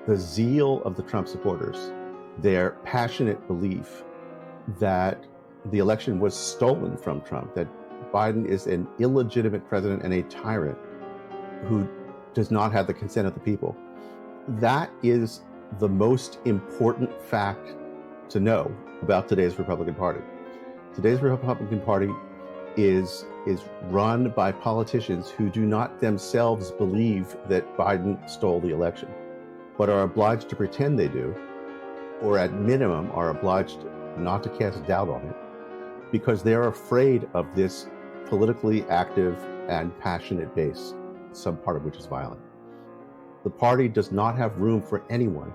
The zeal of the Trump supporters, their passionate belief that the election was stolen from Trump, that Biden is an illegitimate president and a tyrant who does not have the consent of the people. That is the most important fact to know about today's Republican Party. Today's Republican Party is run by politicians who do not themselves believe that Biden stole the election, but are obliged to pretend they do, or at minimum are obliged not to cast doubt on it, because they're afraid of this politically active and passionate base, some part of which is violent. The party does not have room for anyone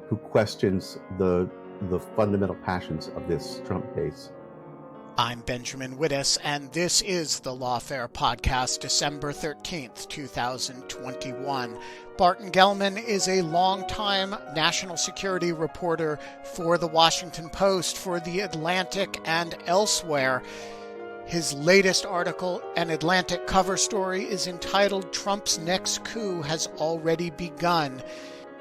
who questions the fundamental passions of this Trump base. I'm Benjamin Wittes, and this is the Lawfare podcast, December 13th, 2021. Barton Gellman is a longtime national security reporter for The Washington Post, for The Atlantic, and elsewhere. His latest article, an Atlantic cover story, is entitled "Trump's Next Coup Has Already Begun."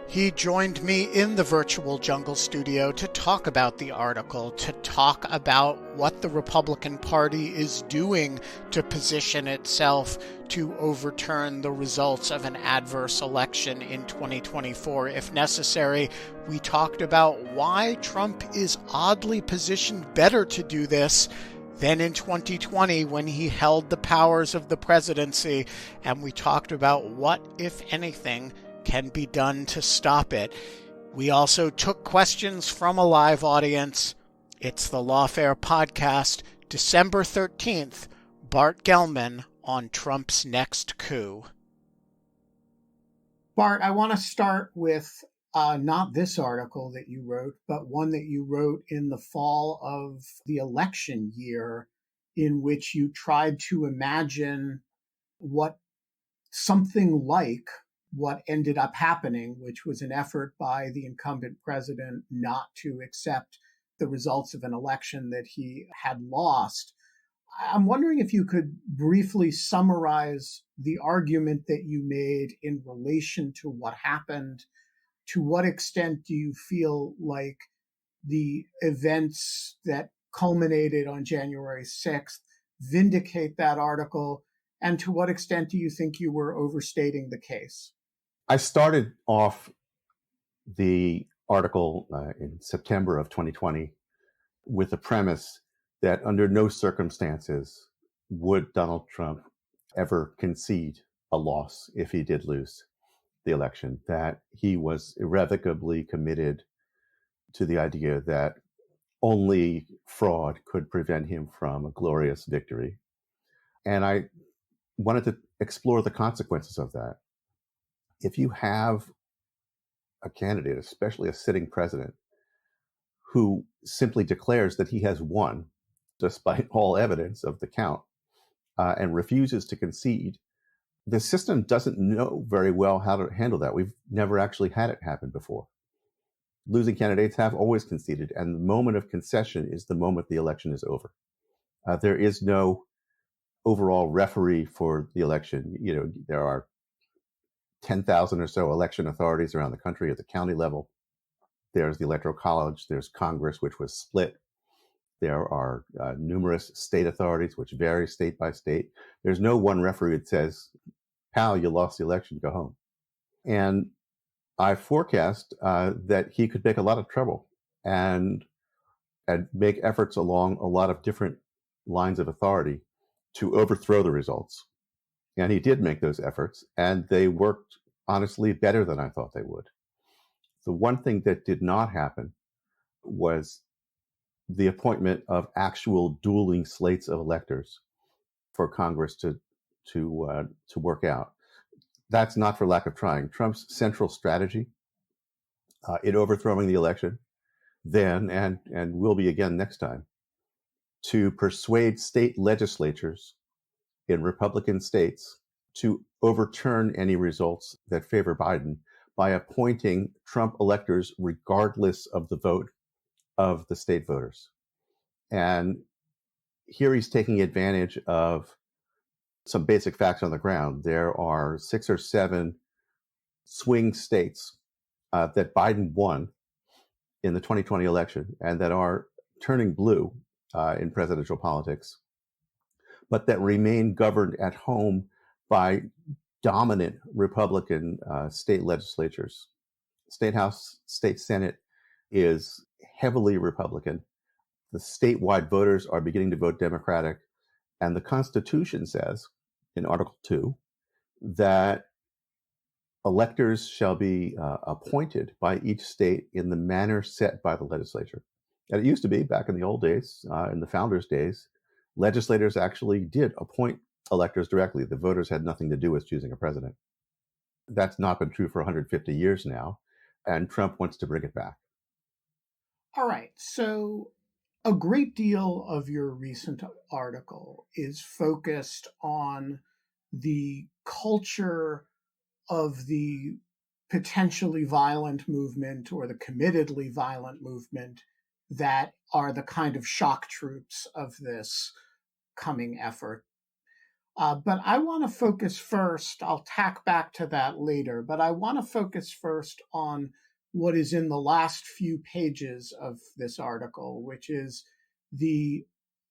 He joined me in the virtual Jungle studio to talk about the article, to talk about what the Republican Party is doing to position itself to overturn the results of an adverse election in 2024 if necessary. We talked about why Trump is oddly positioned better to do this than in 2020 when he held the powers of the presidency, and we talked about what, if anything, can be done to stop it. We also took questions from a live audience. It's the Lawfare podcast, December 13th, Bart Gellman on Trump's next coup. Bart, I want to start with not this article that you wrote, but one that you wrote in the fall of the election year, in which you tried to imagine what something like what ended up happening, which was an effort by the incumbent president not to accept the results of an election that he had lost. I'm wondering if you could briefly summarize the argument that you made in relation to what happened. To what extent do you feel like the events that culminated on January 6th vindicate that article? And to what extent do you think you were overstating the case? I started off the article in September of 2020 with the premise that under no circumstances would Donald Trump ever concede a loss if he did lose the election, that he was irrevocably committed to the idea that only fraud could prevent him from a glorious victory. And I wanted to explore the consequences of that. If you have a candidate, especially a sitting president, who simply declares that he has won, despite all evidence of the count, and refuses to concede, the system doesn't know very well how to handle that. We've never actually had it happen before. Losing candidates have always conceded, and the moment of concession is the moment the election is over. There is no overall referee for the election. You know, there are 10,000 or so election authorities around the country at the county level. There's the Electoral College, there's Congress, which was split. There are numerous state authorities, which vary state by state. There's no one referee that says, pal, you lost the election, go home. And I forecast that he could make a lot of trouble and make efforts along a lot of different lines of authority to overthrow the results. And he did make those efforts, and they worked, honestly, better than I thought they would. The one thing that did not happen was the appointment of actual dueling slates of electors for Congress to work out. That's not for lack of trying. Trump's central strategy in overthrowing the election then and will be again next time, to persuade state legislatures in Republican states to overturn any results that favor Biden by appointing Trump electors regardless of the vote of the state voters. And here he's taking advantage of some basic facts on the ground. There are 6 or 7 swing states that Biden won in the 2020 election and that are turning blue in presidential politics, but that remain governed at home by dominant Republican state legislatures. State House, State Senate is heavily Republican. The statewide voters are beginning to vote Democratic. And the Constitution says in Article 2 that electors shall be appointed by each state in the manner set by the legislature. And it used to be, back in the old days, in the founders' days, legislators actually did appoint electors directly. The voters had nothing to do with choosing a president. That's not been true for 150 years now, and Trump wants to bring it back. All right. So a great deal of your recent article is focused on the culture of the potentially violent movement or the committedly violent movement that are the kind of shock troops of this coming effort. But I want to focus first, I'll tack back to that later, but I want to focus first on what is in the last few pages of this article, which is the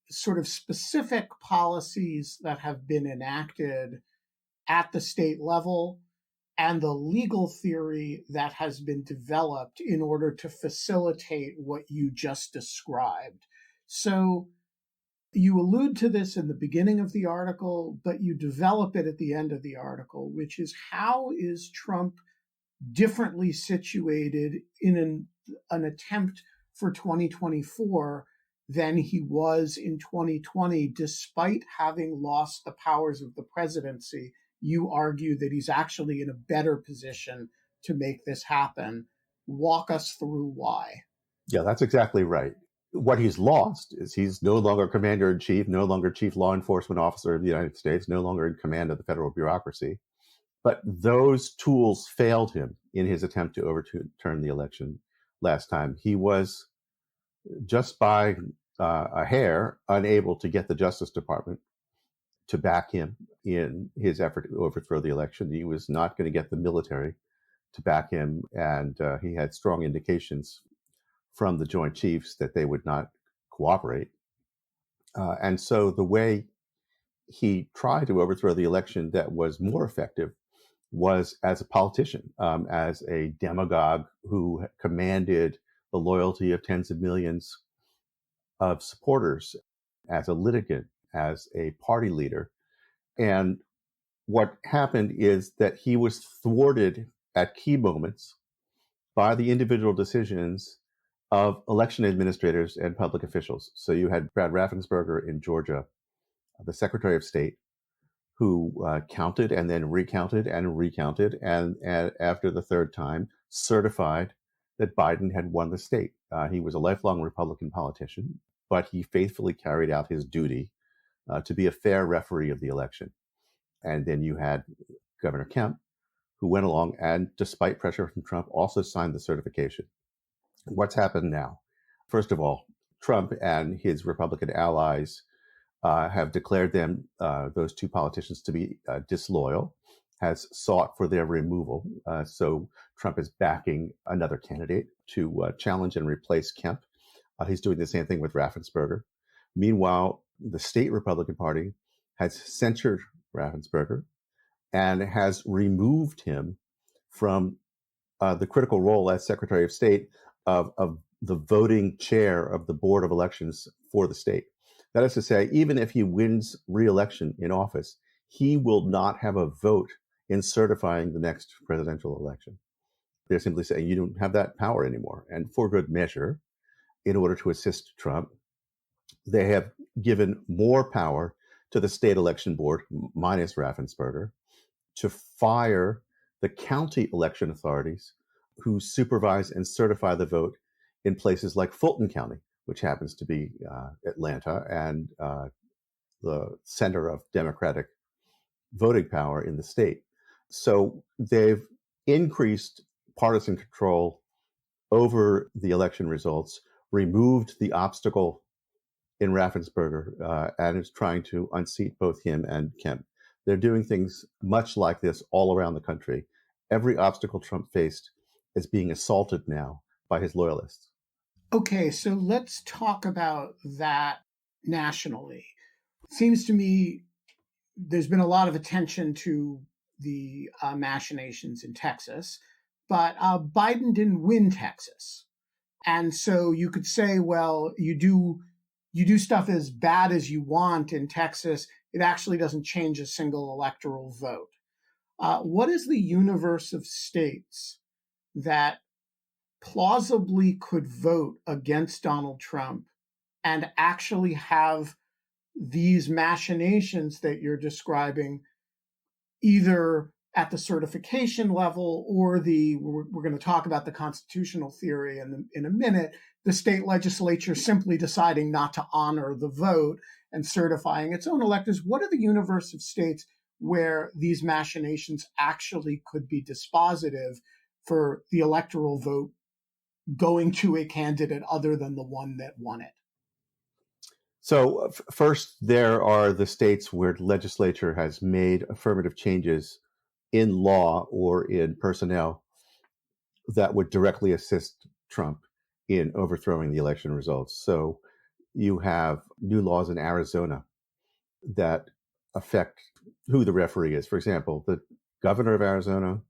sort of specific policies that have been enacted at the state level and the legal theory that has been developed in order to facilitate what you just described. So you allude to this in the beginning of the article, but you develop it at the end of the article, which is how is Trump differently situated in an attempt for 2024 than he was in 2020, despite having lost the powers of the presidency. You argue that he's actually in a better position to make this happen. Walk us through why. Yeah, that's exactly right. What he's lost is he's no longer commander-in-chief, no longer chief law enforcement officer of the United States, no longer in command of the federal bureaucracy. But those tools failed him in his attempt to overturn the election last time. He was, just by a hair, unable to get the Justice Department to back him in his effort to overthrow the election. He was not going to get the military to back him, and he had strong indications from the Joint Chiefs that they would not cooperate. And so the way he tried to overthrow the election that was more effective was as a politician, as a demagogue who commanded the loyalty of tens of millions of supporters, as a litigant, as a party leader. And what happened is that he was thwarted at key moments by the individual decisions of election administrators and public officials. So you had Brad Raffensperger in Georgia, the Secretary of State, who counted and then recounted and recounted, and after the third time, certified that Biden had won the state. He was a lifelong Republican politician, but he faithfully carried out his duty to be a fair referee of the election. And then you had Governor Kemp, who went along and, despite pressure from Trump, also signed the certification. What's happened now? First of all, Trump and his Republican allies have declared them, those two politicians, to be disloyal, has sought for their removal. So Trump is backing another candidate to challenge and replace Kemp. He's doing the same thing with Raffensperger. Meanwhile, the state Republican Party has censured Raffensperger and has removed him from the critical role as Secretary of State of the voting chair of the Board of Elections for the state. That is to say, even if he wins re-election in office, he will not have a vote in certifying the next presidential election. They're simply saying you don't have that power anymore. And for good measure, in order to assist Trump, they have given more power to the state election board, minus Raffensperger, to fire the county election authorities who supervise and certify the vote in places like Fulton County, which happens to be Atlanta and the center of Democratic voting power in the state. So they've increased partisan control over the election results, removed the obstacle in Raffensperger, and is trying to unseat both him and Kemp. They're doing things much like this all around the country. Every obstacle Trump faced is being assaulted now by his loyalists. Okay, so let's talk about that nationally. It seems to me there's been a lot of attention to the machinations in Texas, but Biden didn't win Texas. And so you could say, well, you do stuff as bad as you want in Texas. It actually doesn't change a single electoral vote. What is the universe of states that plausibly could vote against Donald Trump and actually have these machinations that you're describing either at the certification level or we're going to talk about the constitutional theory in a minute, the state legislature simply deciding not to honor the vote and certifying its own electors? What are the universe of states where these machinations actually could be dispositive for the electoral vote going to a candidate other than the one that won it? So first, there are the states where the legislature has made affirmative changes in law or in personnel that would directly assist Trump in overthrowing the election results. So you have new laws in Arizona that affect who the referee is. For example, the governor of Arizona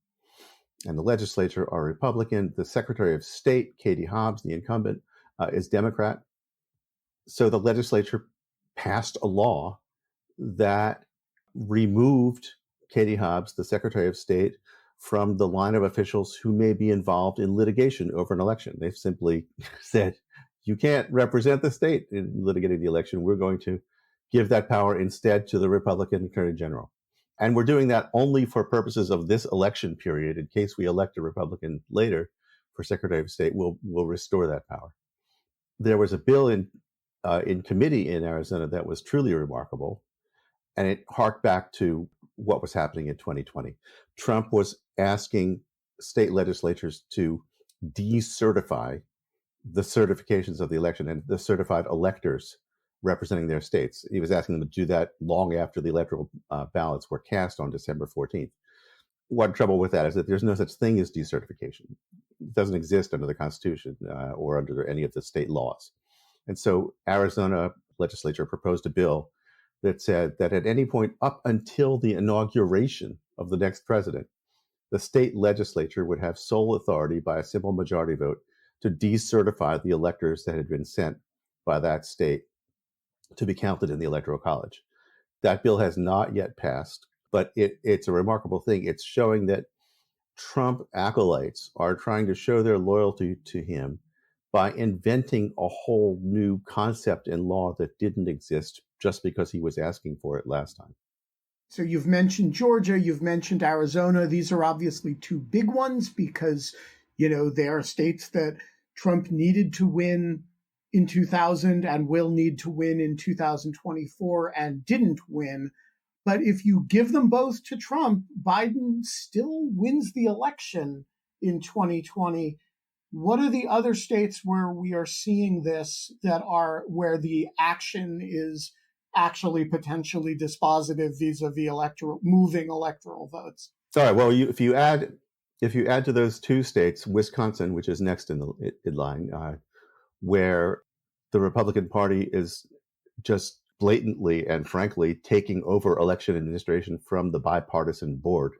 and the legislature are Republican. The Secretary of State, Katie Hobbs, the incumbent, is Democrat. So the legislature passed a law that removed Katie Hobbs, the Secretary of State, from the line of officials who may be involved in litigation over an election. They've simply said, you can't represent the state in litigating the election. We're going to give that power instead to the Republican Attorney General. And we're doing that only for purposes of this election period. In case we elect a Republican later for Secretary of State, we'll restore that power. There was a bill in committee in Arizona that was truly remarkable, and it harked back to what was happening in 2020. Trump was asking state legislatures to decertify the certifications of the election and the certified electors representing their states. He was asking them to do that long after the electoral ballots were cast on December 14th. One trouble with that is that there's no such thing as decertification. It doesn't exist under the Constitution or under any of the state laws. And so Arizona legislature proposed a bill that said that at any point up until the inauguration of the next president, the state legislature would have sole authority by a simple majority vote to decertify the electors that had been sent by that state to be counted in the Electoral College. That bill has not yet passed, but it's a remarkable thing. It's showing that Trump acolytes are trying to show their loyalty to him by inventing a whole new concept in law that didn't exist just because he was asking for it last time. So you've mentioned Georgia, you've mentioned Arizona. These are obviously two big ones because, they are states that Trump needed to win in 2000 and will need to win in 2024 and didn't win. But if you give them both to Trump, Biden still wins the election in 2020. What are the other states where we are seeing this where the action is actually potentially dispositive vis-a-vis moving electoral votes? All right. Well, if you add to those two states, Wisconsin, which is next in the line, where the Republican Party is just blatantly and frankly taking over election administration from the bipartisan board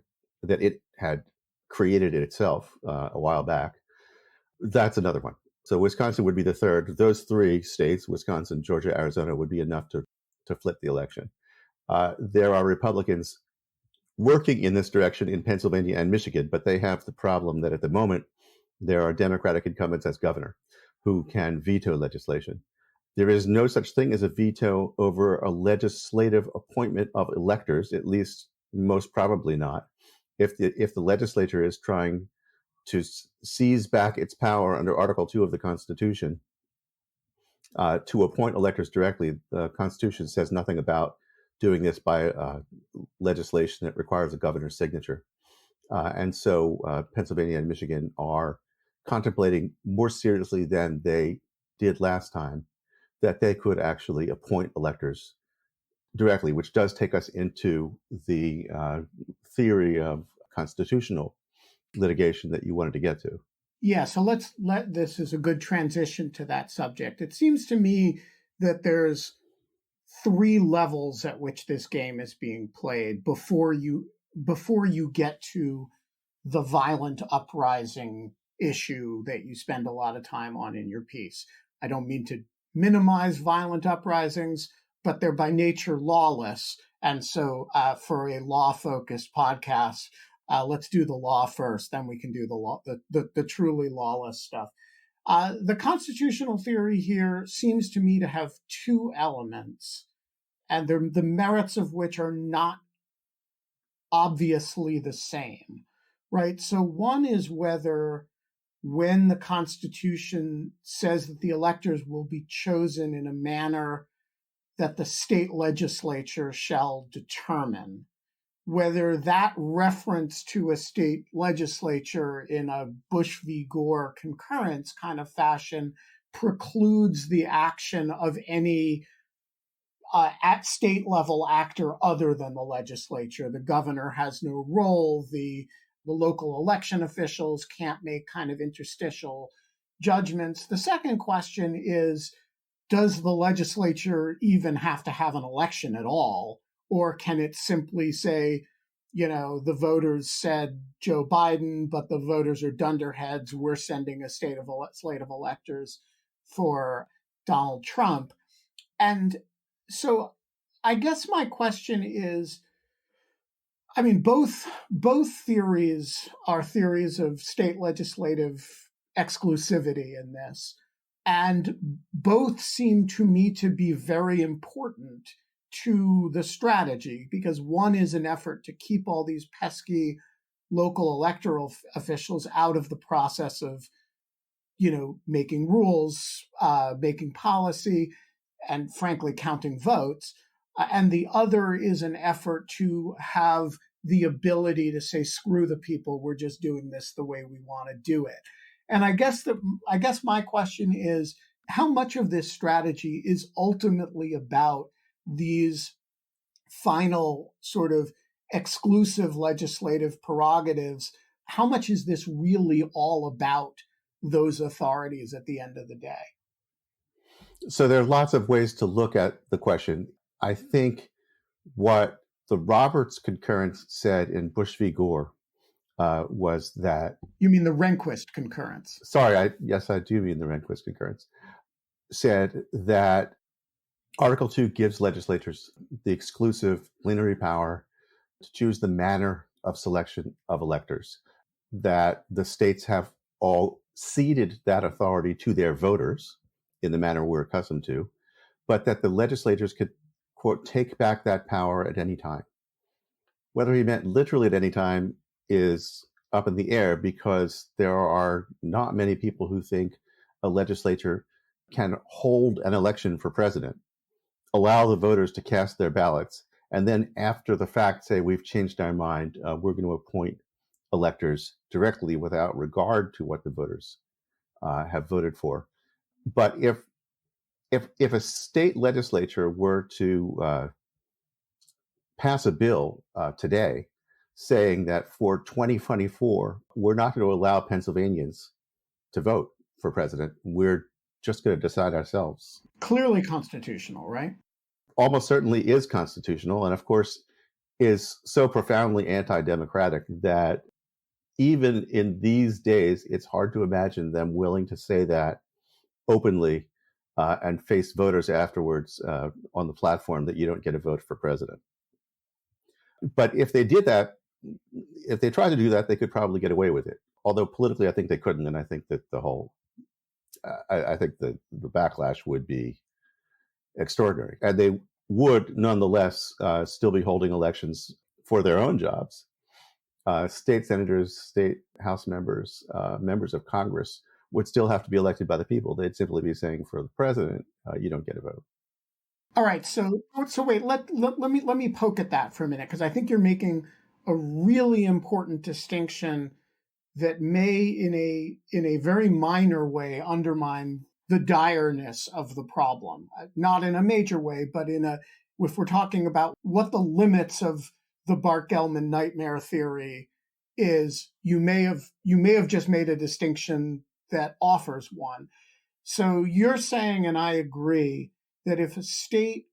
that it had created itself a while back. That's another one. So Wisconsin would be the third. Those three states, Wisconsin, Georgia, Arizona, would be enough to flip the election. There are Republicans working in this direction in Pennsylvania and Michigan, but they have the problem that at the moment there are Democratic incumbents as governor who can veto legislation. There is no such thing as a veto over a legislative appointment of electors, at least most probably not. If the legislature is trying to seize back its power under Article 2 of the Constitution to appoint electors directly, the Constitution says nothing about doing this by legislation that requires a governor's signature. And so Pennsylvania and Michigan are contemplating more seriously than they did last time that they could actually appoint electors directly, which does take us into the theory of constitutional litigation that you wanted to get to. Yeah, so this is a good transition to that subject. It seems to me that there's three levels at which this game is being played before you get to the violent uprising issue that you spend a lot of time on in your piece. I don't mean to minimize violent uprisings, but they're by nature lawless. And so for a law-focused podcast, let's do the law first, then we can do the law, the truly lawless stuff. The constitutional theory here seems to me to have two elements, and the merits of which are not obviously the same, right? So one is whether when the Constitution says that the electors will be chosen in a manner that the state legislature shall determine, whether that reference to a state legislature in a Bush v. Gore concurrence kind of fashion precludes the action of any at state level actor other than the legislature. The governor has no role. The local election officials can't make kind of interstitial judgments. The second question is, does the legislature even have to have an election at all? Or can it simply say, the voters said Joe Biden, but the voters are dunderheads. We're sending a slate of electors for Donald Trump. And so I guess my question is, both theories are theories of state legislative exclusivity in this. And both seem to me to be very important to the strategy, because one is an effort to keep all these pesky local electoral officials out of the process of, making rules, making policy, and frankly, counting votes. And the other is an effort to have the ability to say, screw the people, we're just doing this the way we want to do it. And I guess my question is, how much of this strategy is ultimately about these final sort of exclusive legislative prerogatives? How much is this really all about those authorities at the end of the day? So there are lots of ways to look at the question. I think what the Roberts concurrence said in Bush v. Gore was that... You mean the Rehnquist concurrence? Sorry, yes, I do mean the Rehnquist concurrence. Said that Article 2 gives legislatures the exclusive plenary power to choose the manner of selection of electors, that the states have all ceded that authority to their voters in the manner we're accustomed to, but that the legislatures could, quote, take back that power at any time. Whether he meant literally at any time is up in the air, because there are not many people who think a legislature can hold an election for president, allow the voters to cast their ballots, and then after the fact say, we've changed our mind, we're going to appoint electors directly without regard to what the voters have voted for. But if a state legislature were to pass a bill today saying that for 2024, we're not going to allow Pennsylvanians to vote for president, we're just going to decide ourselves. Clearly constitutional, right? Almost certainly is constitutional, and of course is so profoundly anti-democratic that even in these days, it's hard to imagine them willing to say that openly and face voters afterwards on the platform that you don't get a vote for president. But if they did that, if they tried to do that, they could probably get away with it. Although politically, I think they couldn't, and I think that I think the backlash would be extraordinary, and they would nonetheless still be holding elections for their own jobs. State senators, state house members, members of Congress would still have to be elected by the people. They'd simply be saying, for the president, you don't get a vote. All right. So wait, let me poke at that for a minute, because I think you're making a really important distinction that may, in a very minor way, undermine the direness of the problem. Not in a major way, but if we're talking about what the limits of the Bart Gellman nightmare theory is you may have just made a distinction that offers one. So you're saying, and I agree, that if a state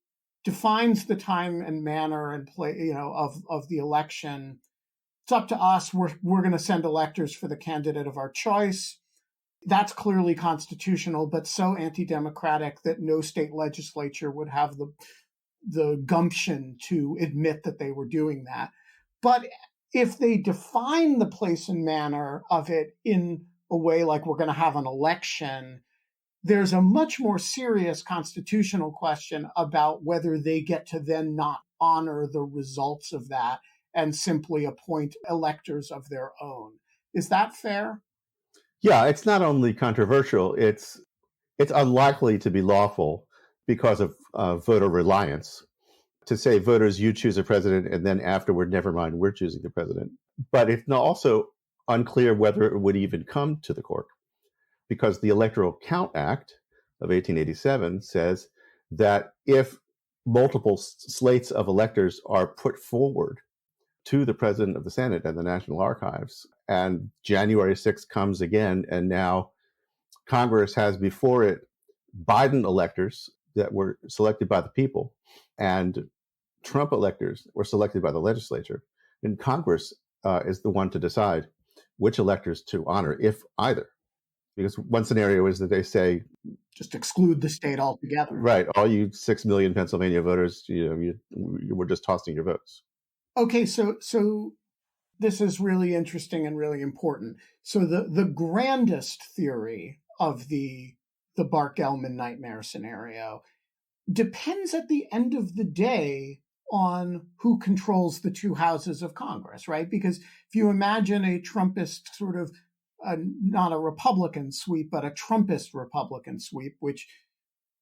defines the time and manner and play, of the election, it's up to us. We're going to send electors for the candidate of our choice. That's clearly constitutional, but so anti-democratic that no state legislature would have the gumption to admit that they were doing that. But if they define the place and manner of it in a way like we're going to have an election, there's a much more serious constitutional question about whether they get to then not honor the results of that and simply appoint electors of their own. Is that fair? Yeah, it's not only controversial, it's unlikely to be lawful because of voter reliance. To say voters, you choose a president, and then afterward, never mind, we're choosing the president. But it's also unclear whether it would even come to the court, because the Electoral Count Act of 1887 says that if multiple slates of electors are put forward to the president of the Senate and the National Archives, and January 6th comes again, and now Congress has before it Biden electors that were selected by the people, and Trump electors were selected by the legislature, and Congress is the one to decide which electors to honor, if either. Because one scenario is that they say, just exclude the state altogether. Right. All you 6 million Pennsylvania voters, you were just tossing your votes. Okay, so this is really interesting and really important. So the grandest theory of the Bart Gellman nightmare scenario depends at the end of the day on who controls the two houses of Congress, right? Because if you imagine a Trumpist sort of, not a Republican sweep, but a Trumpist Republican sweep, which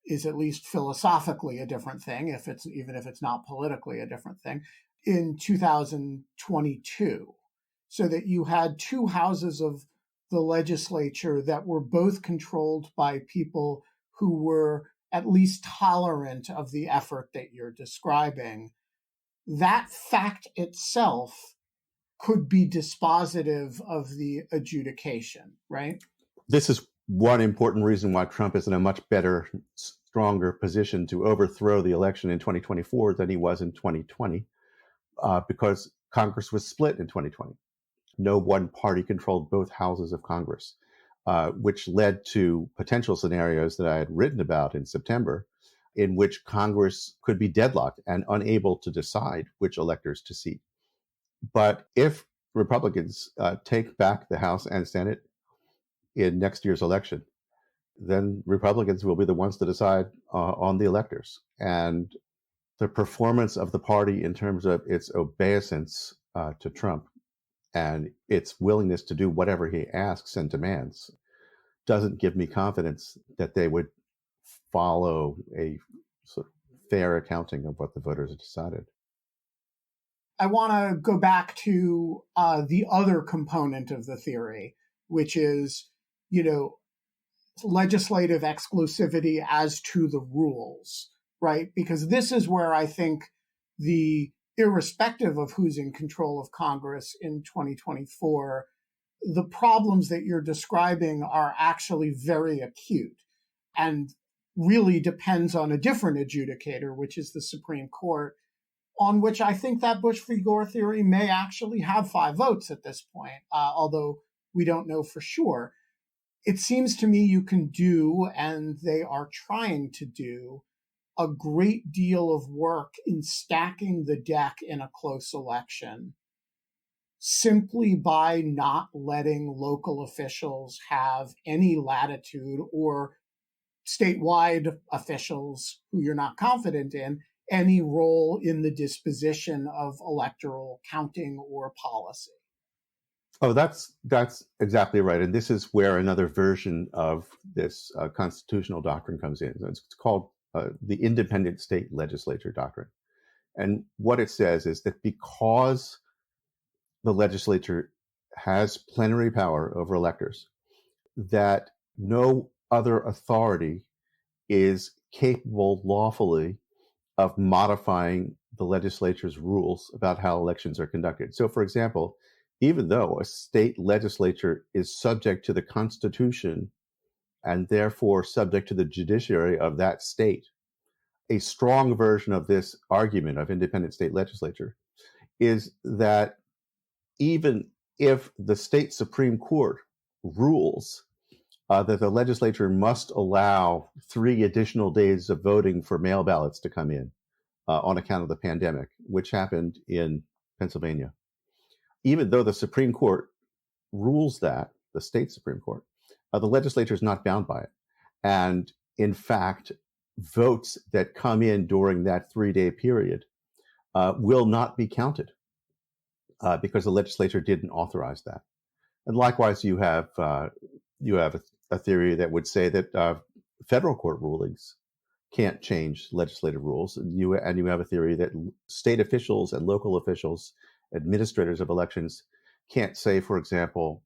is at least philosophically a different thing, even if it's not politically a different thing, in 2022, so that you had two houses of the legislature that were both controlled by people who were at least tolerant of the effort that you're describing. That fact itself could be dispositive of the adjudication, right? This is one important reason why Trump is in a much better, stronger position to overthrow the election in 2024 than he was in 2020, because Congress was split in 2020. No one party controlled both houses of Congress, which led to potential scenarios that I had written about in September, in which Congress could be deadlocked and unable to decide which electors to seat. But if Republicans take back the House and Senate in next year's election, then Republicans will be the ones to decide on the electors. And the performance of the party in terms of its obeisance to Trump and its willingness to do whatever he asks and demands doesn't give me confidence that they would follow a sort of fair accounting of what the voters have decided. I want to go back to the other component of the theory, which is, legislative exclusivity as to the rules, right? Because this is where I think irrespective of who's in control of Congress in 2024, the problems that you're describing are actually very acute and really depends on a different adjudicator, which is the Supreme Court, on which I think that Bush v. Gore theory may actually have 5 votes at this point, although we don't know for sure. It seems to me you can do, and they are trying to do, a great deal of work in stacking the deck in a close election simply by not letting local officials have any latitude, or statewide officials who you're not confident in, any role in the disposition of electoral counting or policy. Oh, that's exactly right. And this is where another version of this constitutional doctrine comes in. It's called the independent state legislature doctrine. And what it says is that because the legislature has plenary power over electors, that no other authority is capable lawfully of modifying the legislature's rules about how elections are conducted. So, for example, even though a state legislature is subject to the Constitution and therefore subject to the judiciary of that state. A strong version of this argument of independent state legislature is that even if the state Supreme Court rules that the legislature must allow 3 additional days of voting for mail ballots to come in on account of the pandemic, which happened in Pennsylvania. Even though the Supreme Court rules that, the state Supreme Court, the legislature is not bound by it. And in fact, votes that come in during that 3-day period will not be counted because the legislature didn't authorize that. And likewise, you have a theory that would say that federal court rulings can't change legislative rules. And you have a theory that state officials and local officials, administrators of elections, can't say, for example,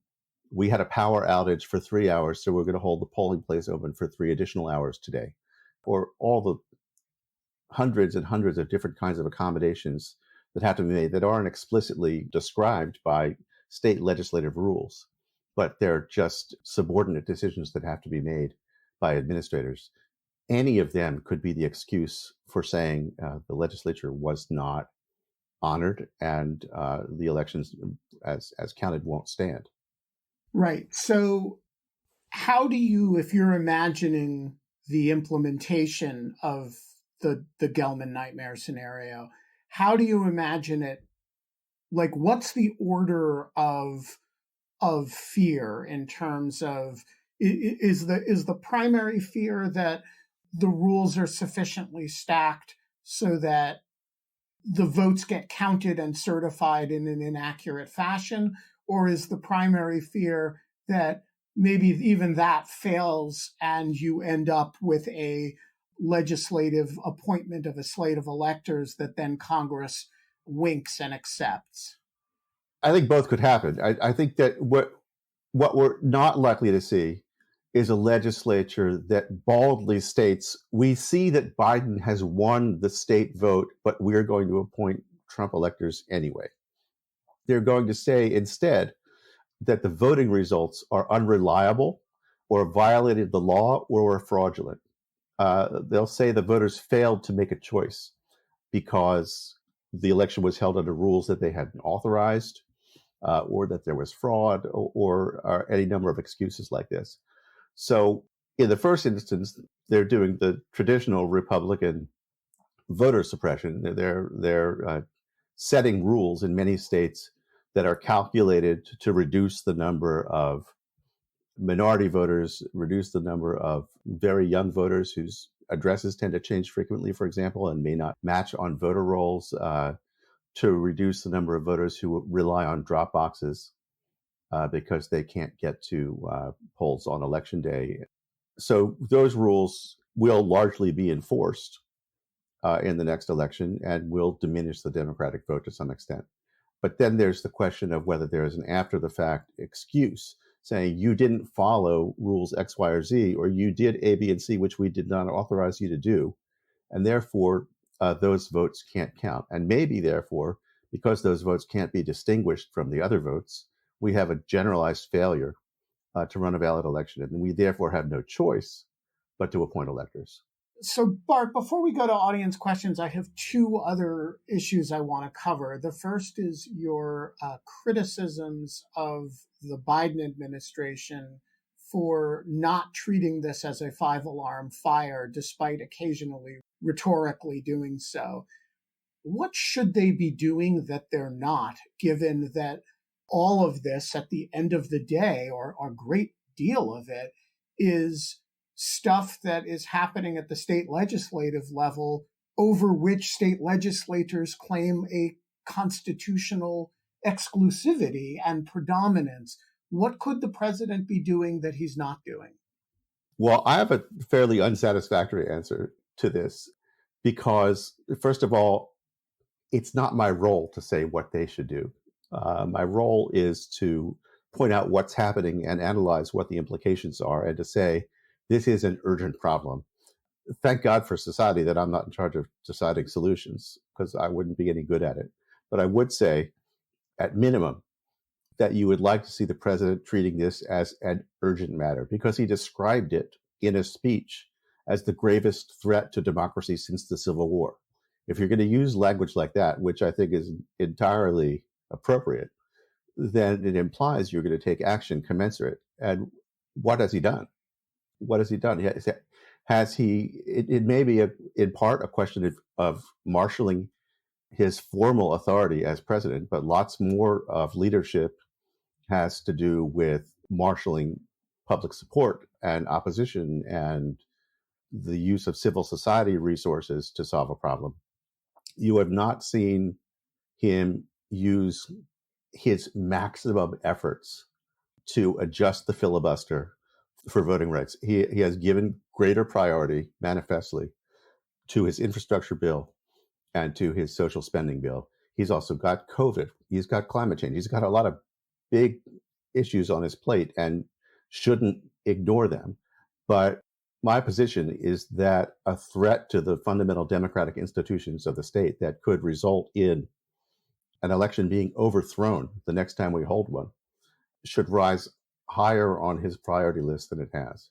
we had a power outage for 3 hours, so we're going to hold the polling place open for 3 additional hours today. Or all the hundreds and hundreds of different kinds of accommodations that have to be made that aren't explicitly described by state legislative rules, but they're just subordinate decisions that have to be made by administrators. Any of them could be the excuse for saying the legislature was not honored and the elections as counted won't stand. Right. So how do you, if you're imagining the implementation of the Gellman nightmare scenario, how do you imagine it? Like, what's the order of fear in terms of, is the primary fear that the rules are sufficiently stacked so that the votes get counted and certified in an inaccurate fashion? Or is the primary fear that maybe even that fails and you end up with a legislative appointment of a slate of electors that then Congress winks and accepts? I think both could happen. I think that what we're not likely to see is a legislature that baldly states, we see that Biden has won the state vote, but we're going to appoint Trump electors anyway. They're going to say instead that the voting results are unreliable or violated the law or were fraudulent. They'll say the voters failed to make a choice because the election was held under rules that they hadn't authorized, or that there was fraud, or any number of excuses like this. So in the first instance, they're doing the traditional Republican voter suppression. They're setting rules in many states that are calculated to reduce the number of minority voters, reduce the number of very young voters whose addresses tend to change frequently, for example, and may not match on voter rolls, to reduce the number of voters who rely on drop boxes because they can't get to polls on election day. So those rules will largely be enforced in the next election and will diminish the Democratic vote to some extent. But then there's the question of whether there is an after-the-fact excuse saying you didn't follow rules X, Y, or Z, or you did A, B, and C, which we did not authorize you to do. And therefore, those votes can't count. And maybe, therefore, because those votes can't be distinguished from the other votes, we have a generalized failure to run a valid election. And we therefore have no choice but to appoint electors. So, Bart, before we go to audience questions, I have 2 other issues I want to cover. The first is your criticisms of the Biden administration for not treating this as a 5-alarm fire, despite occasionally rhetorically doing so. What should they be doing that they're not, given that all of this at the end of the day, or a great deal of it, is stuff that is happening at the state legislative level over which state legislators claim a constitutional exclusivity and predominance? What could the president be doing that he's not doing? Well, I have a fairly unsatisfactory answer to this because, first of all, it's not my role to say what they should do. My role is to point out what's happening and analyze what the implications are and to say, this is an urgent problem. Thank God for society that I'm not in charge of deciding solutions because I wouldn't be any good at it. But I would say, at minimum, that you would like to see the president treating this as an urgent matter, because he described it in a speech as the gravest threat to democracy since the Civil War. If you're going to use language like that, which I think is entirely appropriate, then it implies you're going to take action commensurate. And what has he done? What has he done? Has he? It may be in part a question of marshaling his formal authority as president, but lots more of leadership has to do with marshaling public support and opposition and the use of civil society resources to solve a problem. You have not seen him use his maximum efforts to adjust the filibuster for voting rights. He has given greater priority, manifestly, to his infrastructure bill and to his social spending bill. He's also got COVID. He's got climate change. He's got a lot of big issues on his plate and shouldn't ignore them. But my position is that a threat to the fundamental democratic institutions of the state that could result in an election being overthrown the next time we hold one should rise higher on his priority list than it has.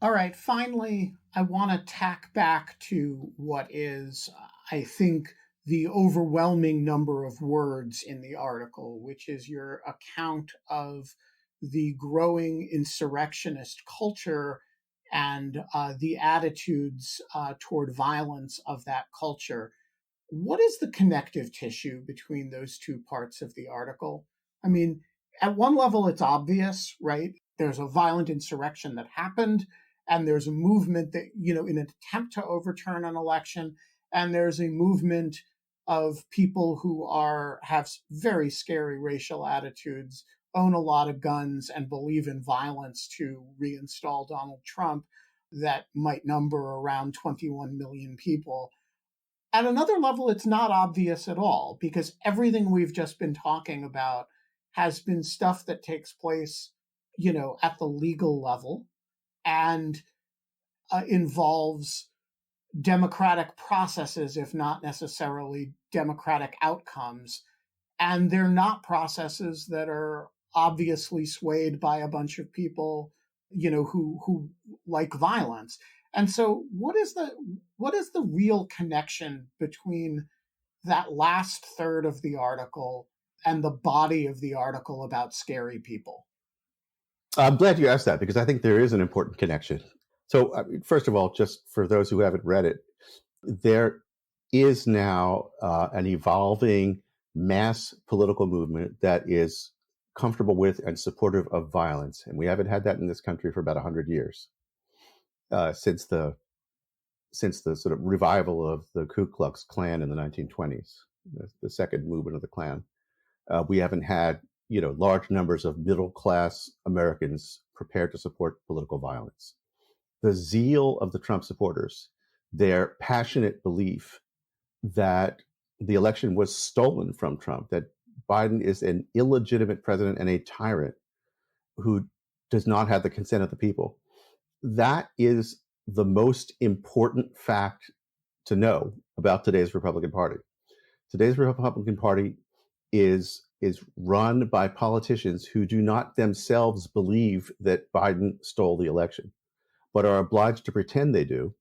All right. Finally, I want to tack back to what is, I think, the overwhelming number of words in the article, which is your account of the growing insurrectionist culture and the attitudes toward violence of that culture. What is the connective tissue between those two parts of the article? I mean, at one level, it's obvious, right? There's a violent insurrection that happened, and there's a movement that, in an attempt to overturn an election, and there's a movement of people who have very scary racial attitudes, own a lot of guns, and believe in violence to reinstall Donald Trump that might number around 21 million people. At another level, it's not obvious at all, because everything we've just been talking about has been stuff that takes place, at the legal level and involves democratic processes, if not necessarily democratic outcomes. And they're not processes that are obviously swayed by a bunch of people, who like violence. And so what is the real connection between that last third of the article and the body of the article about scary people? I'm glad you asked that, because I think there is an important connection. So, first of all, just for those who haven't read it, there is now an evolving mass political movement that is comfortable with and supportive of violence. And we haven't had that in this country for about 100 years, since the sort of revival of the Ku Klux Klan in the 1920s, the second movement of the Klan. We haven't had, large numbers of middle-class Americans prepared to support political violence. The zeal of the Trump supporters, their passionate belief that the election was stolen from Trump, that Biden is an illegitimate president and a tyrant who does not have the consent of the people. That is the most important fact to know about today's Republican Party. Today's Republican Party is run by politicians who do not themselves believe that Biden stole the election, but are obliged to pretend they do,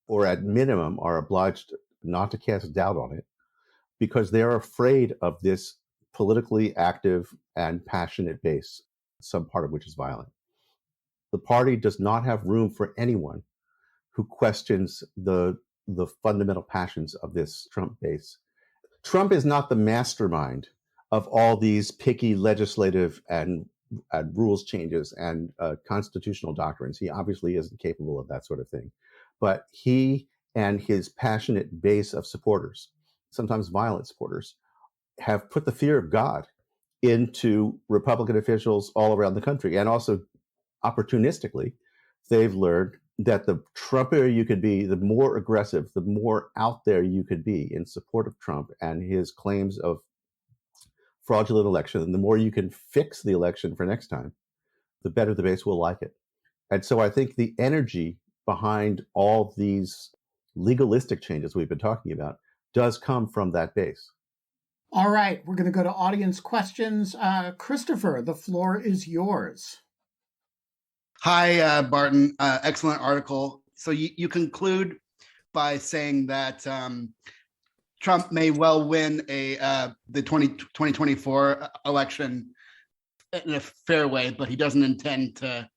or at minimum are obliged not to cast doubt on it, because they're afraid of this politically active and passionate base, some part of which is violent. The party does not have room for anyone who questions the fundamental passions of this Trump base. Trump is not the mastermind of all these picky legislative and rules changes and constitutional doctrines. He obviously isn't capable of that sort of thing. But he and his passionate base of supporters, sometimes violent supporters, have put the fear of God into Republican officials all around the country. And also, opportunistically, they've learned that the Trumpier you could be, the more aggressive, the more out there you could be in support of Trump and his claims of fraudulent election, and the more you can fix the election for next time, the better the base will like it. And so I think the energy behind all these legalistic changes we've been talking about does come from that base. All right, we're going to go to audience questions. Christopher, the floor is yours. Hi, Barton. Excellent article. So you conclude by saying that Trump may well win the 2024 election in a fair way, but he doesn't intend to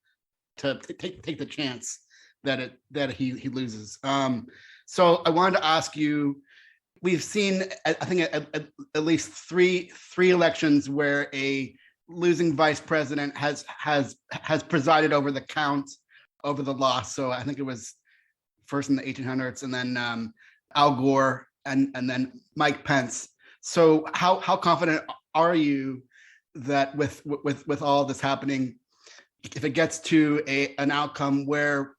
take the chance that he loses. So I wanted to ask you. We've seen, I think, at least three elections where a losing vice president has presided over the count over the loss. So I think it was first in the 1800s, and then Al Gore, and then Mike Pence. So how confident are you that with all this happening, if it gets to an outcome where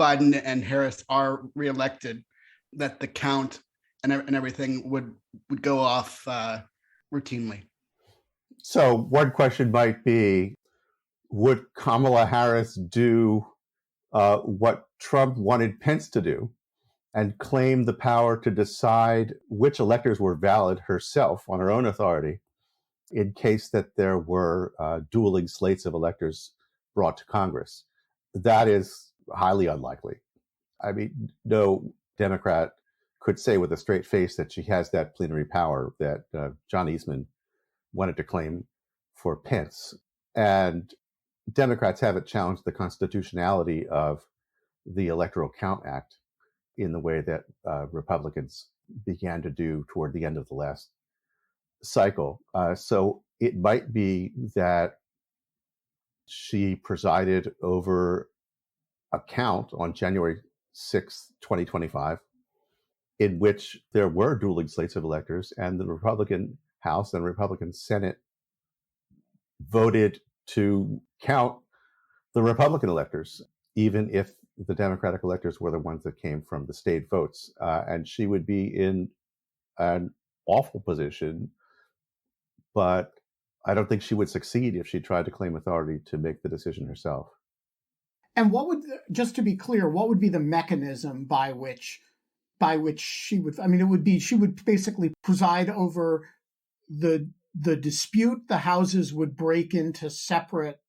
Biden and Harris are reelected, that the count and everything would go off routinely? So one question might be, would Kamala Harris do what Trump wanted Pence to do and claim the power to decide which electors were valid herself on her own authority in case that there were dueling slates of electors brought to Congress? That is highly unlikely. I mean, no Democrat could say with a straight face that she has that plenary power that John Eastman wanted to claim for Pence. And Democrats haven't challenged the constitutionality of the Electoral Count Act in the way that Republicans began to do toward the end of the last cycle. So it might be that she presided over a count on January 6th, 2025, in which there were dueling slates of electors, and the Republican House and Republican Senate voted to count the Republican electors, even if the Democratic electors were the ones that came from the state votes. And she would be in an awful position, but I don't think she would succeed if she tried to claim authority to make the decision herself. And just to be clear, what would be the mechanism by which she would, she would basically preside over the dispute. The houses would break into separate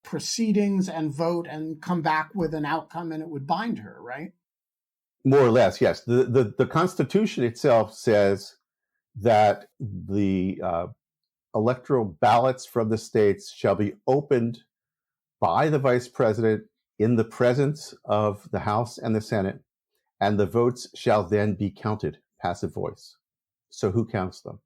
proceedings and vote and come back with an outcome, and it would bind her, right? More or less, yes. The Constitution itself says that the electoral ballots from the states shall be opened by the vice president in the presence of the House and the Senate, and the votes shall then be counted, passive voice. So who counts them?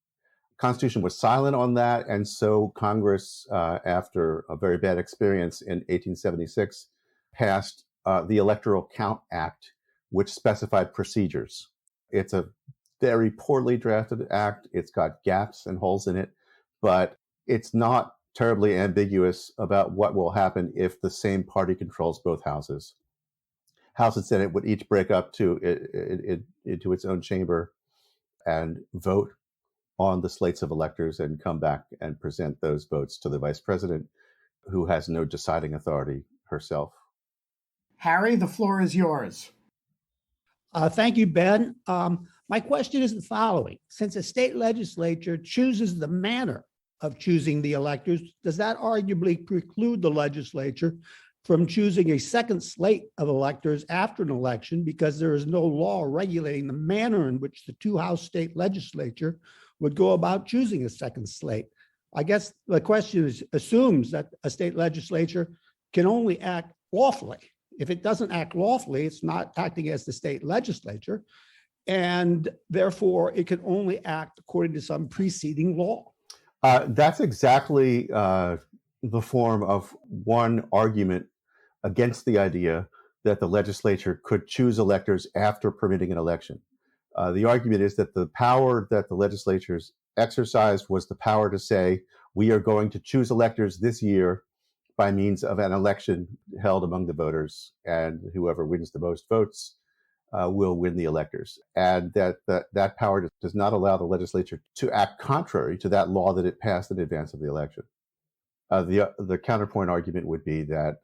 Constitution was silent on that, and so Congress, after a very bad experience in 1876, passed the Electoral Count Act, which specified procedures. It's a very poorly drafted act. It's got gaps and holes in it, but it's not terribly ambiguous about what will happen if the same party controls both houses. House and Senate would each break up into its own chamber and vote on the slates of electors and come back and present those votes to the vice president, who has no deciding authority herself. Harry, the floor is yours. Thank you, Ben. My question is the following. Since a state legislature chooses the manner of choosing the electors, does that arguably preclude the legislature from choosing a second slate of electors after an election, because there is no law regulating the manner in which the two House state legislature would go about choosing a second slate? I guess the question assumes that a state legislature can only act lawfully. If it doesn't act lawfully, it's not acting as the state legislature, and therefore it can only act according to some preceding law. That's exactly the form of one argument against the idea that the legislature could choose electors after permitting an election. The argument is that the power that the legislatures exercised was the power to say, we are going to choose electors this year by means of an election held among the voters, and whoever wins the most votes will win the electors. And that power does not allow the legislature to act contrary to that law that it passed in advance of the election. The counterpoint argument would be that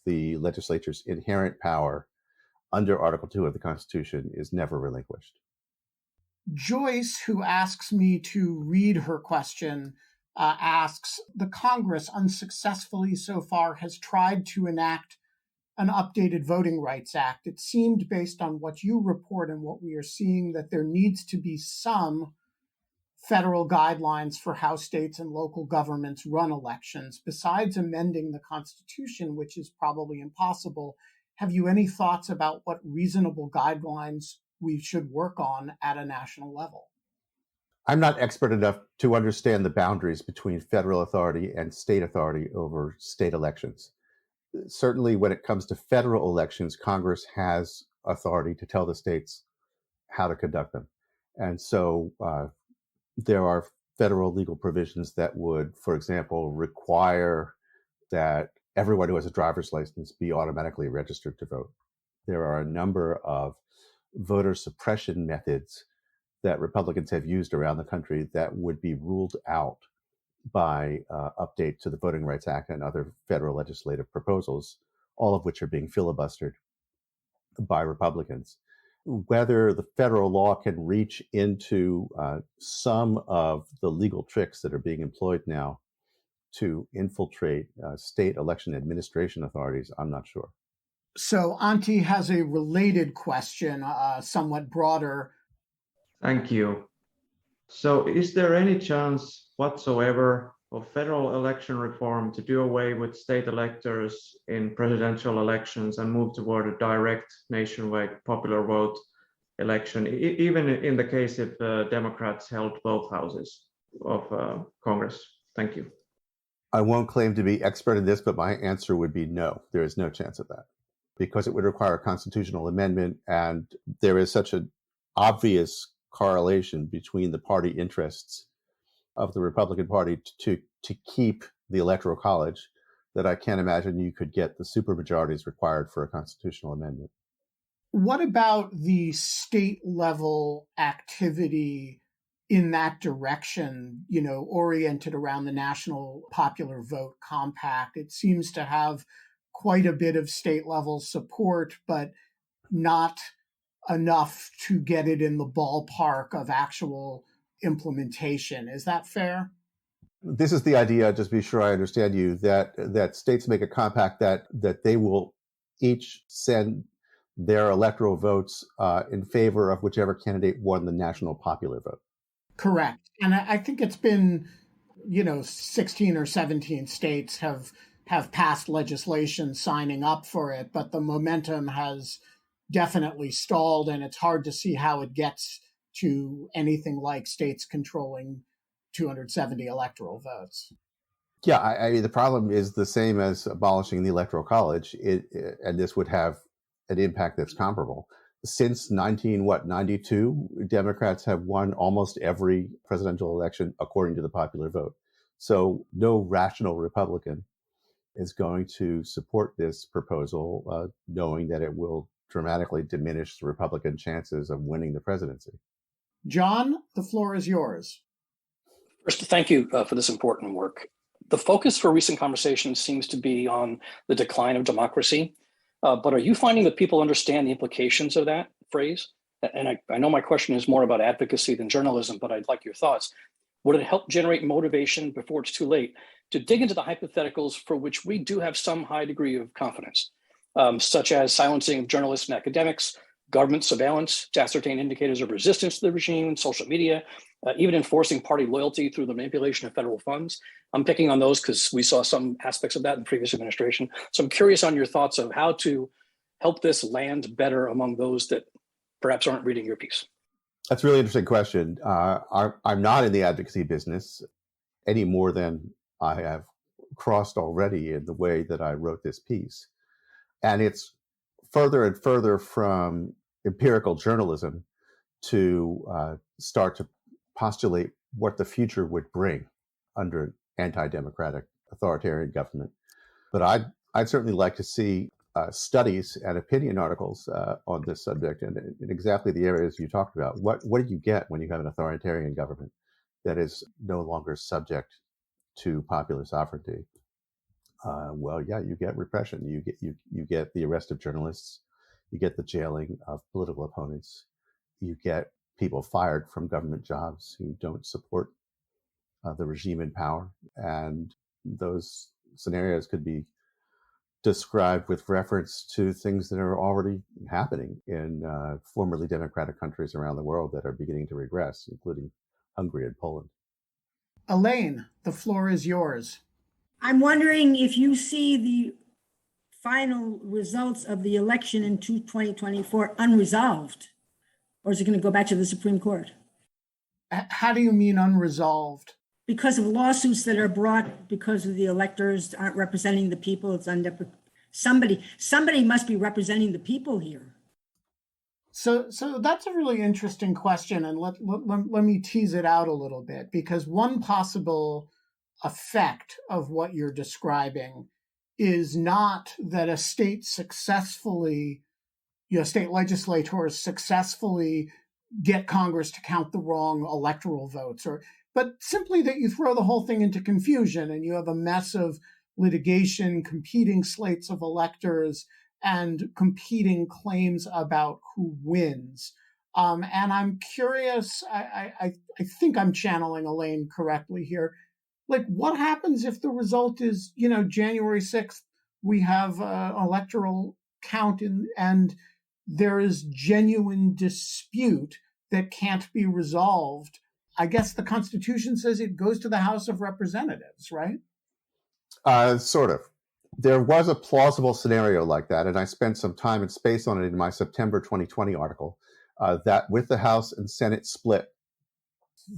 the legislature's inherent power under Article 2 of the Constitution is never relinquished. Joyce, who asks me to read her question, asks, the Congress unsuccessfully so far has tried to enact an updated Voting Rights Act. It seemed, based on what you report and what we are seeing, that there needs to be some federal guidelines for how states and local governments run elections. Besides amending the Constitution, which is probably impossible, have you any thoughts about what reasonable guidelines we should work on at a national level? I'm not expert enough to understand the boundaries between federal authority and state authority over state elections. Certainly, when it comes to federal elections, Congress has authority to tell the states how to conduct them. And so there are federal legal provisions that would, for example, require that everyone who has a driver's license be automatically registered to vote. There are a number of voter suppression methods that Republicans have used around the country that would be ruled out by update to the Voting Rights Act and other federal legislative proposals, all of which are being filibustered by Republicans. Whether the federal law can reach into some of the legal tricks that are being employed now to infiltrate state election administration authorities, I'm not sure. So Auntie has a related question, somewhat broader. Thank you. So is there any chance whatsoever of federal election reform to do away with state electors in presidential elections and move toward a direct nationwide popular vote election, even in the case if Democrats held both houses of Congress? Thank you. I won't claim to be expert in this, but my answer would be no. There is no chance of that because it would require a constitutional amendment, and there is such an obvious correlation between the party interests of the Republican Party to keep the Electoral College that I can't imagine you could get the supermajorities required for a constitutional amendment. What about the state level activity in that direction, oriented around the National Popular Vote Compact? It seems to have quite a bit of state level support, but not enough to get it in the ballpark of actual implementation. Is that fair? This is the idea, just to be sure I understand you, that states make a compact that they will each send their electoral votes in favor of whichever candidate won the national popular vote. Correct. And I think it's been, 16 or 17 states have passed legislation signing up for it, but the momentum has definitely stalled, and it's hard to see how it gets to anything like states controlling 270 electoral votes. Yeah, I mean, the problem is the same as abolishing the Electoral College, and this would have an impact that's comparable. Since 92, Democrats have won almost every presidential election according to the popular vote. So no rational Republican is going to support this proposal, knowing that it will dramatically diminish the Republican chances of winning the presidency. John, the floor is yours. First, thank you for this important work. The focus for recent conversations seems to be on the decline of democracy, but are you finding that people understand the implications of that phrase? And I know my question is more about advocacy than journalism, but I'd like your thoughts. Would it help generate motivation before it's too late to dig into the hypotheticals for which we do have some high degree of confidence, such as silencing of journalists and academics, government surveillance to ascertain indicators of resistance to the regime, social media, even enforcing party loyalty through the manipulation of federal funds? I'm picking on those because we saw some aspects of that in the previous administration. So I'm curious on your thoughts of how to help this land better among those that perhaps aren't reading your piece. That's a really interesting question. I'm not in the advocacy business any more than I have crossed already in the way that I wrote this piece. And it's further and further from empirical journalism to start to postulate what the future would bring under anti-democratic authoritarian government. But I'd certainly like to see studies and opinion articles on this subject and in exactly the areas you talked about. What do you get when you have an authoritarian government that is no longer subject to popular sovereignty? Well, yeah, you get repression. You get the arrest of journalists. You get the jailing of political opponents. You get people fired from government jobs who don't support the regime in power. And those scenarios could be described with reference to things that are already happening in formerly democratic countries around the world that are beginning to regress, including Hungary and Poland. Elaine, the floor is yours. I'm wondering if you see the final results of the election in 2024 unresolved, or is it going to go back to the Supreme Court? How do you mean unresolved? Because of lawsuits that are brought because of the electors aren't representing the people. It's somebody must be representing the people here. So that's a really interesting question, and let me tease it out a little bit, because one possible effect of what you're describing is not that a state legislators successfully get Congress to count the wrong electoral votes, but simply that you throw the whole thing into confusion and you have a mess of litigation, competing slates of electors, and competing claims about who wins. And I'm curious, I think I'm channeling Elaine correctly here. Like, what happens if the result is, January 6th, we have an electoral count and there is genuine dispute that can't be resolved? I guess the Constitution says it goes to the House of Representatives, right? Sort of. There was a plausible scenario like that, and I spent some time and space on it in my September 2020 article, that with the House and Senate split,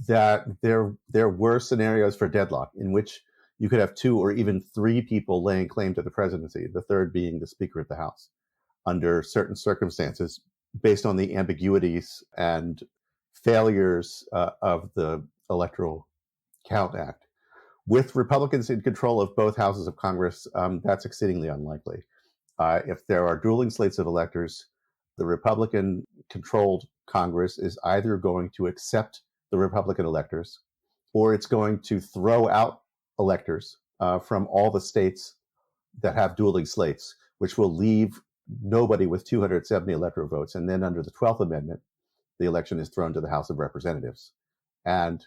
that there were scenarios for deadlock in which you could have 2 or even 3 people laying claim to the presidency, the third being the Speaker of the House, under certain circumstances, based on the ambiguities and failures of the Electoral Count Act. With Republicans in control of both houses of Congress, that's exceedingly unlikely. If there are dueling slates of electors, the Republican-controlled Congress is either going to accept the Republican electors, or it's going to throw out electors from all the states that have dueling slates, which will leave nobody with 270 electoral votes. And then under the 12th Amendment, the election is thrown to the House of Representatives. And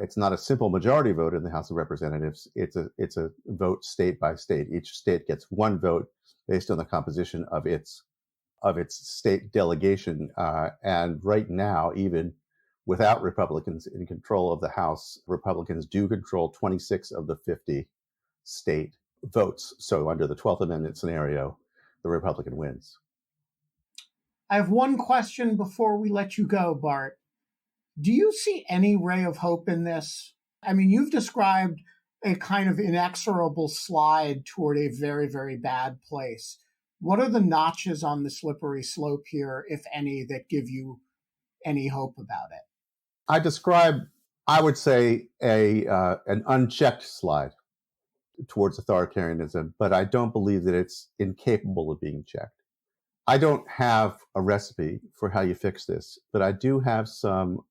it's not a simple majority vote in the House of Representatives. It's a vote state by state. Each state gets 1 vote based on the composition of its state delegation. And right now, even without Republicans in control of the House, Republicans do control 26 of the 50 state votes. So under the 12th Amendment scenario, the Republican wins. I have one question before we let you go, Bart. Do you see any ray of hope in this? I mean, you've described a kind of inexorable slide toward a very, very bad place. What are the notches on the slippery slope here, if any, that give you any hope about it? I describe, I would say, an unchecked slide towards authoritarianism, but I don't believe that it's incapable of being checked. I don't have a recipe for how you fix this, but I do have some,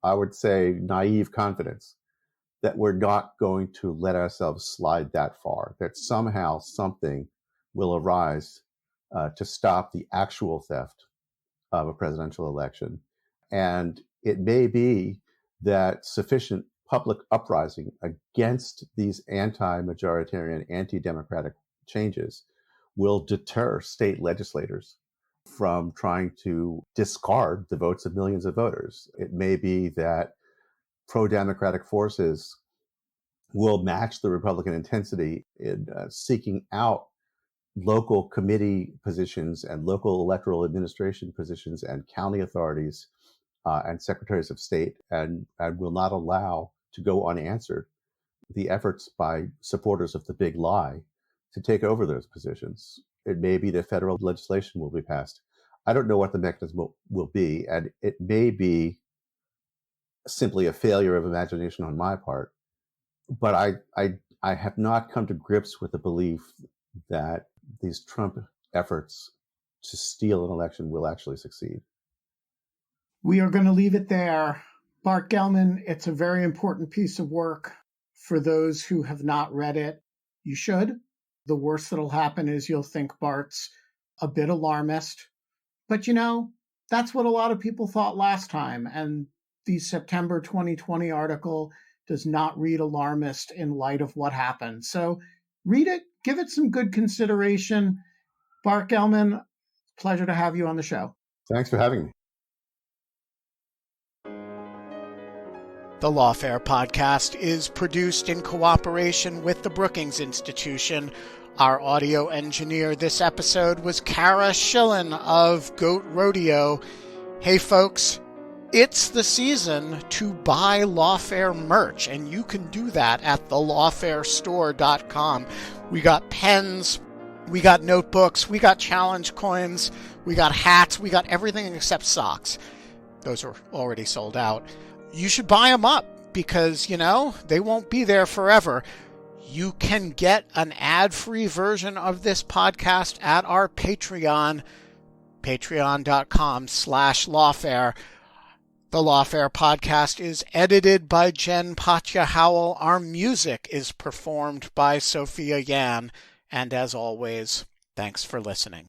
I would say, naive confidence that we're not going to let ourselves slide that far, that somehow something will arise to stop the actual theft of a presidential election. And it may be that sufficient public uprising against these anti-majoritarian, anti-democratic changes will deter state legislators from trying to discard the votes of millions of voters. It may be that pro-democratic forces will match the Republican intensity in seeking out local committee positions and local electoral administration positions and county authorities and secretaries of state, and will not allow to go unanswered the efforts by supporters of the big lie to take over those positions. It may be that federal legislation will be passed. I don't know what the mechanism will be, and it may be simply a failure of imagination on my part. But I have not come to grips with the belief that these Trump efforts to steal an election will actually succeed. We are going to leave it there. Bart Gellman, it's a very important piece of work. For those who have not read it, you should. The worst that'll happen is you'll think Bart's a bit alarmist. But that's what a lot of people thought last time. And the September 2020 article does not read alarmist in light of what happened. So read it, give it some good consideration. Bart Gellman, pleasure to have you on the show. Thanks for having me. The Lawfare podcast is produced in cooperation with the Brookings Institution. Our audio engineer this episode was Kara Schillen of Goat Rodeo. Hey folks, it's the season to buy Lawfare merch, and you can do that at thelawfarestore.com. We got pens, we got notebooks, we got challenge coins, we got hats, we got everything except socks. Those are already sold out. You should buy them up because, they won't be there forever. You can get an ad-free version of this podcast at our Patreon, patreon.com/Lawfare. The Lawfare podcast is edited by Jen Patja Howell. Our music is performed by Sophia Yan. And as always, thanks for listening.